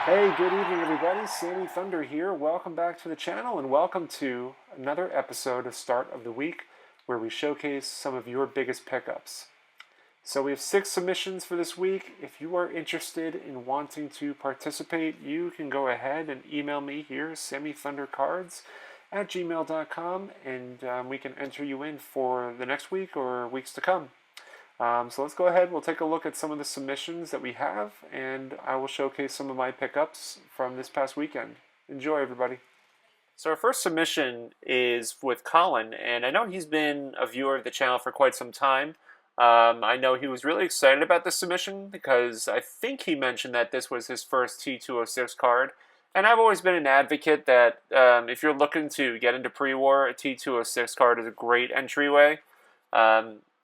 Hey, good evening, everybody. Sammy Thunder here. Welcome back to the channel and welcome to another episode of Start of the Week where we showcase some of your biggest pickups. So we have 6 submissions for this week. If you are interested in wanting to participate, you can go ahead and email me here, sammythundercards@gmail.com, and we can enter you in for the next week or weeks to come. So let's go ahead. We'll take a look at some of the submissions that we have, and I will showcase some of my pickups from this past weekend. Enjoy, everybody. So our first submission is with Colin, and I know he's been a viewer of the channel for quite some time. I know he was really excited about this submission because I think he mentioned that this was his first T206 card. And I've always been an advocate that if you're looking to get into pre-war, a T206 card is a great entryway.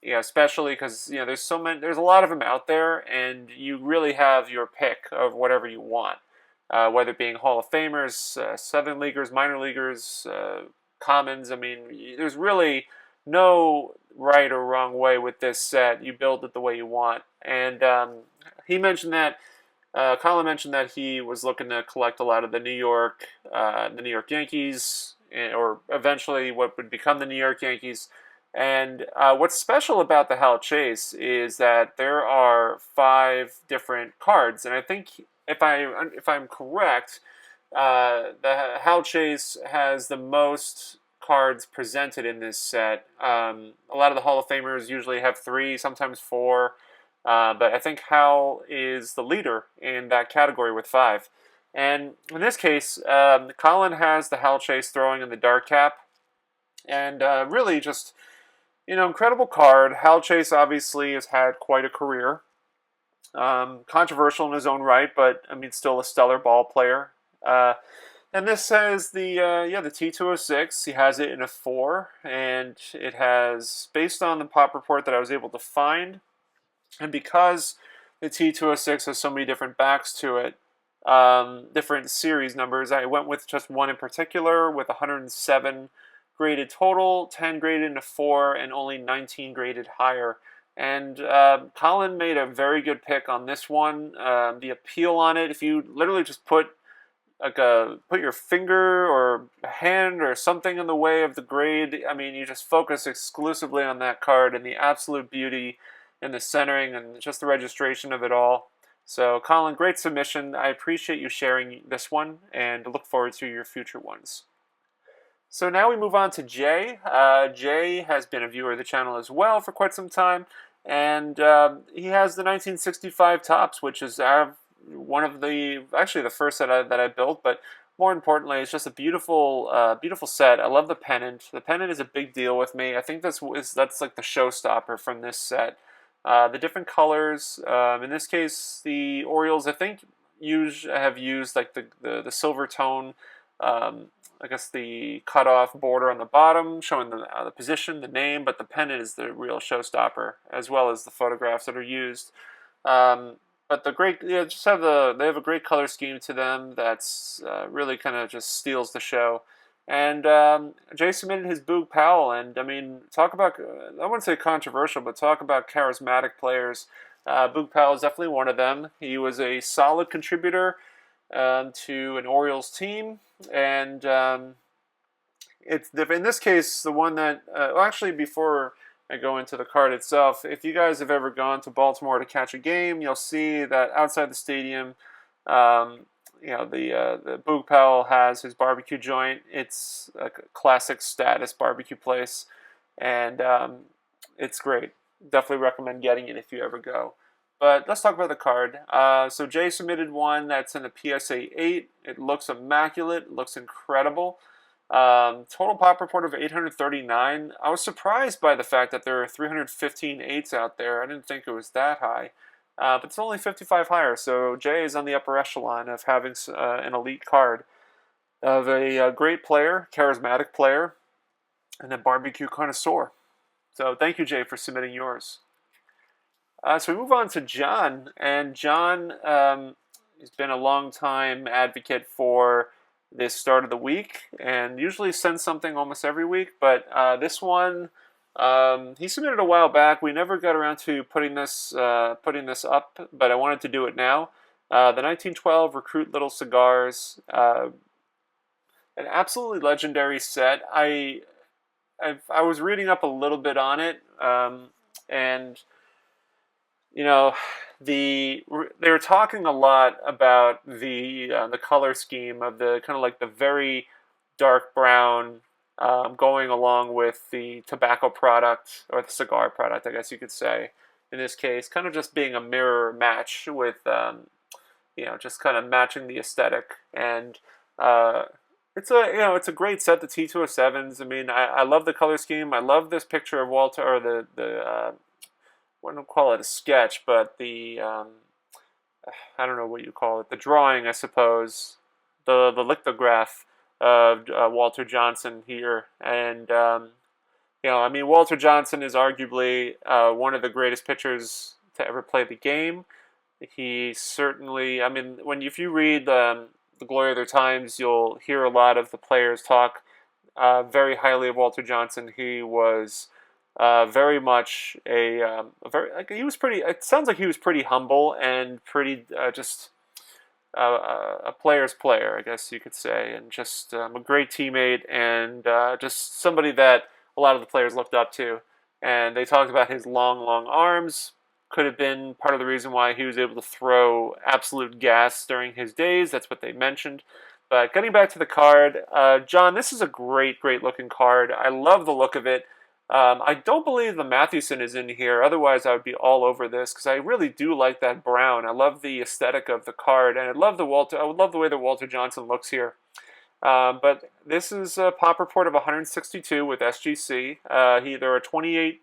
Especially because there's there's a lot of them out there, and you really have your pick of whatever you want, whether it being Hall of Famers, Seven Leaguers, minor leaguers, commons. I mean, there's really no right or wrong way with this set. You build it the way you want, and he mentioned that. Colin mentioned that he was looking to collect a lot of the New York Yankees, or eventually what would become the New York Yankees. And what's special about the Hal Chase is that there are 5 different cards, and I think if I'm correct, the Hal Chase has the most cards presented in this set. A lot of the Hall of Famers usually have 3, sometimes 4, but I think Hal is the leader in that category with 5. And in this case, Colin has the Hal Chase throwing in the dark cap, and really just incredible card. Hal Chase obviously has had quite a career. Controversial in his own right, but I mean, still a stellar ball player. And this says the T206. He has it in a 4, and it has, based on the pop report that I was able to find, and because the T206 has so many different backs to it, different series numbers, I went with just one in particular with 107 graded total, 10 graded in a 4, and only 19 graded higher. And Colin made a very good pick on this one. The appeal on it, if you literally just put your finger or hand or something in the way of the grade, I mean, you just focus exclusively on that card and the absolute beauty and the centering and just the registration of it all. So, Colin, great submission. I appreciate you sharing this one and look forward to your future ones. So now we move on to Jay. Jay has been a viewer of the channel as well for quite some time, and he has the 1965 Topps, which is one of actually the first set that I built, but more importantly, it's just a beautiful, beautiful set. I love the pennant. The pennant is a big deal with me. I think that's like the showstopper from this set. The different colors. In this case, the Orioles, I think, have used like the silver tone. I guess the cutoff border on the bottom showing the position, the name, but the pennant is the real showstopper, as well as the photographs that are used. But they have a great color scheme to them that's really kind of just steals the show. And Jay submitted his Boog Powell, and I mean, talk about, I wouldn't say controversial, but talk about charismatic players. Boog Powell is definitely one of them. He was a solid contributor to an Orioles team, and it's in this case the one that actually, before I go into the card itself, if you guys have ever gone to Baltimore to catch a game, you'll see that outside the stadium, the Boog Powell has his barbecue joint. It's a classic status barbecue place, and it's great. Definitely recommend getting it if you ever go. But let's talk about the card. So Jay submitted one that's in a PSA 8. It looks immaculate. It looks incredible. Total pop report of 839. I was surprised by the fact that there are 315 8s out there. I didn't think it was that high. But it's only 55 higher, so Jay is on the upper echelon of having an elite card of a great player, charismatic player, and a barbecue connoisseur. So thank you, Jay, for submitting yours. So we move on to John, and John has been a long time advocate for this start of the week, and usually sends something almost every week. But this one, he submitted a while back. We never got around to putting this up, but I wanted to do it now. The 1912 Recruit Little Cigars, an absolutely legendary set. I was reading up a little bit on it, and you know, they were talking a lot about the color scheme of the kind of like the very dark brown, going along with the tobacco product or the cigar product, I guess you could say. In this case, kind of just being a mirror match with, just kind of matching the aesthetic. And uh, it's a great set, the T207s. I mean, I love the color scheme. I love this picture of Walter, or the I wouldn't call it a sketch, but I don't know what you call it, the drawing, I suppose, the lithograph of Walter Johnson here. And I mean, Walter Johnson is arguably one of the greatest pitchers to ever play the game. He certainly, I mean, if you read the Glory of Their Times, you'll hear a lot of the players talk very highly of Walter Johnson. He was very much a very, like, he was pretty. It sounds like he was pretty humble and pretty just a player's player, I guess you could say, and just a great teammate, and just somebody that a lot of the players looked up to. And they talked about his long, long arms. Could have been part of the reason why he was able to throw absolute gas during his days. That's what they mentioned. But getting back to the card, John, this is a great, great looking card. I love the look of it. I don't believe the Mathewson is in here. Otherwise, I would be all over this because I really do like that brown. I love the aesthetic of the card, and I would love the way that Walter Johnson looks here. But this is a pop report of 162 with SGC. There are 28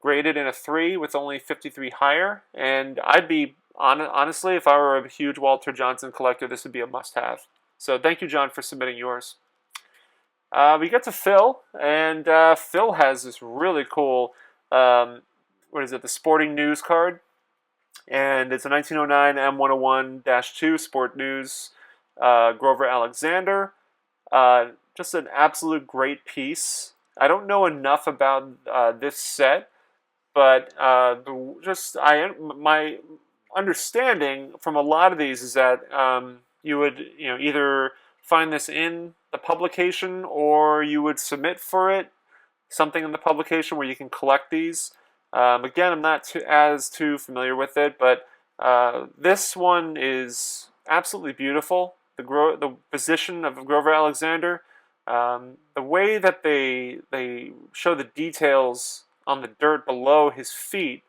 graded in a 3 with only 53 higher. And I'd be, honestly, if I were a huge Walter Johnson collector, this would be a must-have. So thank you, John, for submitting yours. We get to Phil, and Phil has this really cool, what is it, the Sporting News card. And it's a 1909 M101-2 Sport News Grover Alexander. Just an absolute great piece. I don't know enough about this set, but my understanding from a lot of these is that you would either find this in the publication or you would submit for it, something in the publication where you can collect these. Again, I'm not too familiar with it, but this one is absolutely beautiful. The position of Grover Alexander, the way that they show the details on the dirt below his feet,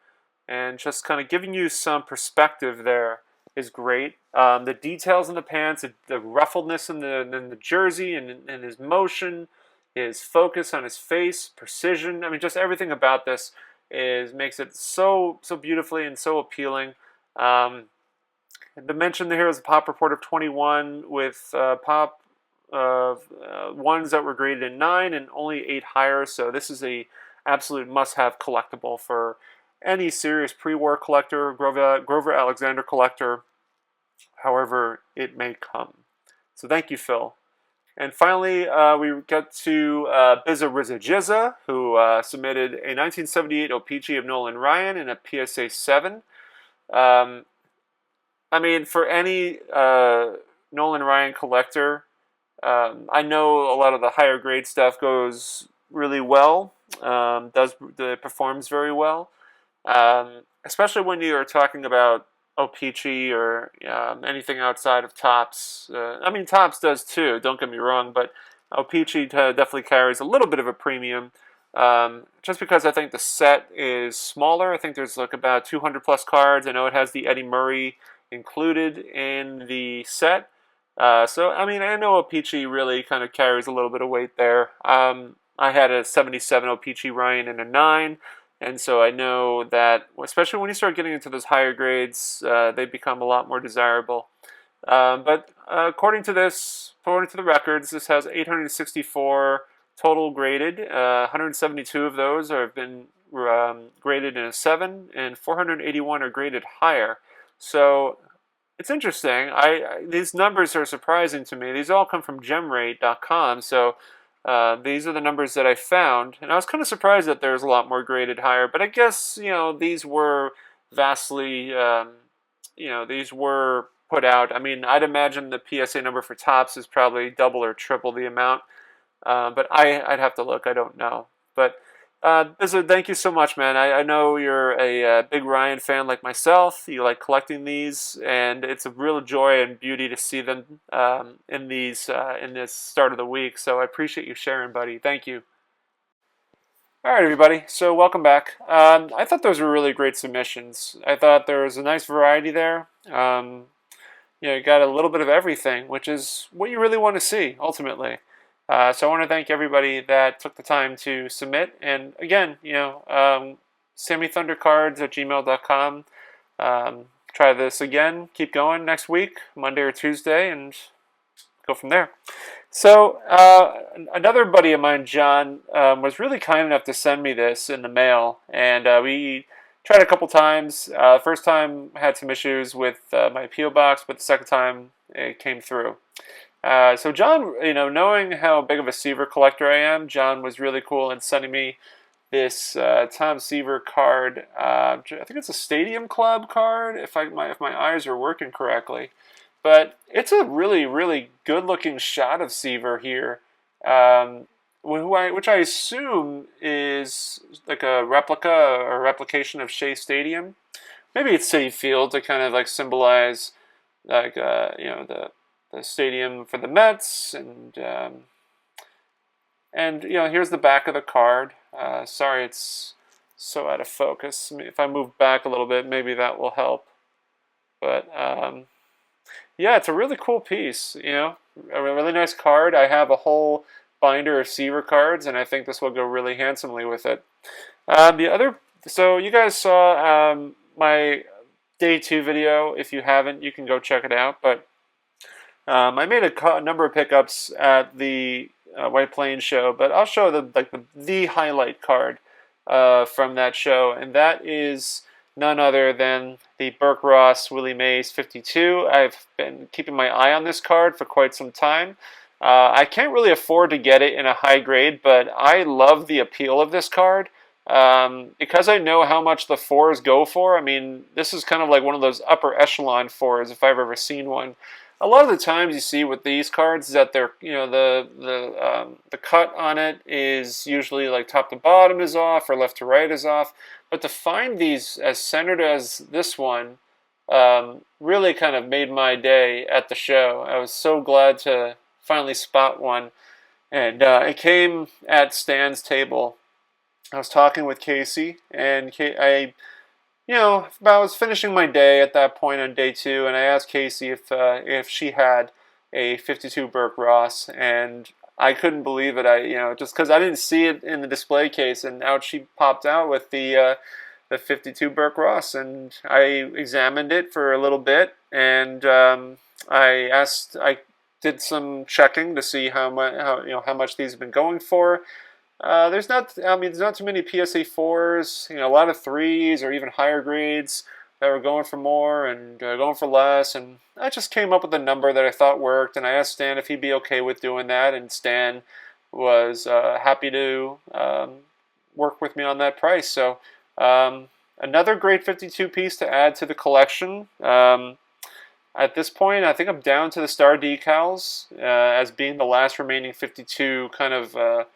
and just kind of giving you some perspective there is great. The details in the pants, the ruffledness in the jersey, and his motion, his focus on his face, precision. I mean, just everything about this makes it so beautifully and so appealing. The mention here is a pop report of 21 with pop ones that were graded in 9 and only 8 higher. So this is a absolute must-have collectible for any serious pre-war collector, Grover Alexander collector, however it may come. So thank you, Phil. And finally, we get to Bizza Rizza Jizza, who submitted a 1978 O-Pee-Chee of Nolan Ryan in a PSA 7. I mean, for any Nolan Ryan collector, I know a lot of the higher grade stuff goes really well, performs very well, especially when you are talking about O-Pee-Chee or anything outside of Topps. I mean, Topps does too, don't get me wrong, but O-Pee-Chee definitely carries a little bit of a premium, just because I think the set is smaller. I think there's like about 200 plus cards. I know it has the Eddie Murray included in the set. So, I mean, I know O-Pee-Chee really kind of carries a little bit of weight there. I had a 77 O-Pee-Chee Ryan in a 9, and so I know that, especially when you start getting into those higher grades, they become a lot more desirable. But according to the records, this has 864 total graded. 172 of those have been graded in a 7, and 481 are graded higher. So it's interesting. These numbers are surprising to me. These all come from gemrate.com, so these are the numbers that I found. And I was kind of surprised that there's a lot more graded higher, but I guess, these were vastly, these were put out. I mean, I'd imagine the PSA number for Topps is probably double or triple the amount, but I'd have to look. I don't know. But Blizzard, thank you so much, man. I know you're a big Ryan fan like myself. You like collecting these, and it's a real joy and beauty to see them in this start of the week. So I appreciate you sharing, buddy. Thank you. All right, everybody. So welcome back. I thought those were really great submissions. I thought there was a nice variety there. You got a little bit of everything, which is what you really want to see ultimately. So I want to thank everybody that took the time to submit. And again, SammyThunderCards@gmail.com. Try this again. Keep going next week, Monday or Tuesday, and go from there. So another buddy of mine, John, was really kind enough to send me this in the mail, and we tried a couple times. First time I had some issues with my P.O. box, but the second time it came through. So John, knowing how big of a Seaver collector I am, John was really cool in sending me this Tom Seaver card. I think it's a Stadium Club card, if my eyes are working correctly. But it's a really, really good-looking shot of Seaver here, which I assume is like a replica or replication of Shea Stadium. Maybe it's Citi Field to kind of like symbolize like the stadium for the Mets, and here's the back of the card. Sorry, it's so out of focus. If I move back a little bit, maybe that will help. But yeah, it's a really cool piece, a really nice card. I have a whole binder of Seaver cards, and I think this will go really handsomely with it. So you guys saw my Day 2 video. If you haven't, you can go check it out. But I made a number of pickups at the White Plains show, but I'll show the highlight card from that show, and that is none other than the Burke Ross Willie Mays 52. I've been keeping my eye on this card for quite some time. I can't really afford to get it in a high grade, but I love the appeal of this card. Because I know how much the 4s go for. I mean, this is kind of like one of those upper echelon 4s if I've ever seen one. A lot of the times you see with these cards that they're, the cut on it is usually like top to bottom is off or left to right is off. But to find these as centered as this one really kind of made my day at the show. I was so glad to finally spot one. And it came at Stan's table. I was talking with Casey, and I was finishing my day at that point on Day 2, and I asked Casey if she had a 52 Burke Ross, and I couldn't believe it. Just because I didn't see it in the display case, and out she popped out with the 52 Burke Ross, and I examined it for a little bit, and I did some checking to see how much these have been going for. There's not too many PSA 4s, a lot of 3s or even higher grades that were going for more and going for less, and I just came up with a number that I thought worked, and I asked Stan if he'd be okay with doing that, and Stan was happy to work with me on that price. So another great 52 piece to add to the collection. At this point, I think I'm down to the star decals as being the last remaining 52 kind of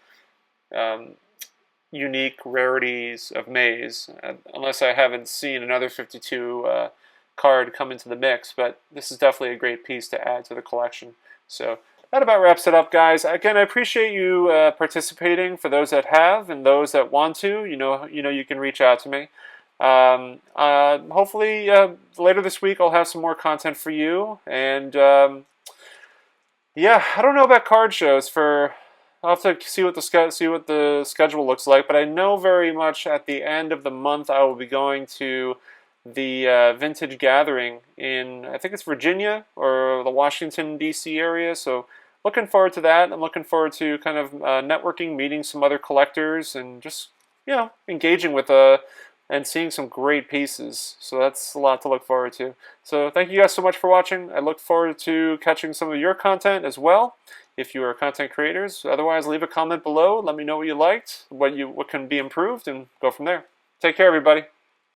unique rarities of Mays, unless I haven't seen another 52 card come into the mix, but this is definitely a great piece to add to the collection. So that about wraps it up, guys. Again, I appreciate you participating. For those that have and those that want to, you can reach out to me. Hopefully later this week I'll have some more content for you, and yeah, I don't know about card shows I'll have to see what the schedule looks like, but I know very much at the end of the month I will be going to the Vintage Gathering in, I think it's Virginia or the Washington, D.C. area, so looking forward to that. I'm looking forward to kind of networking, meeting some other collectors, and just, engaging with and seeing some great pieces. So that's a lot to look forward to. So thank you guys so much for watching. I look forward to catching some of your content as well, if you are content creators. Otherwise, leave a comment below. Let me know what you liked, what can be improved, and go from there. Take care, everybody.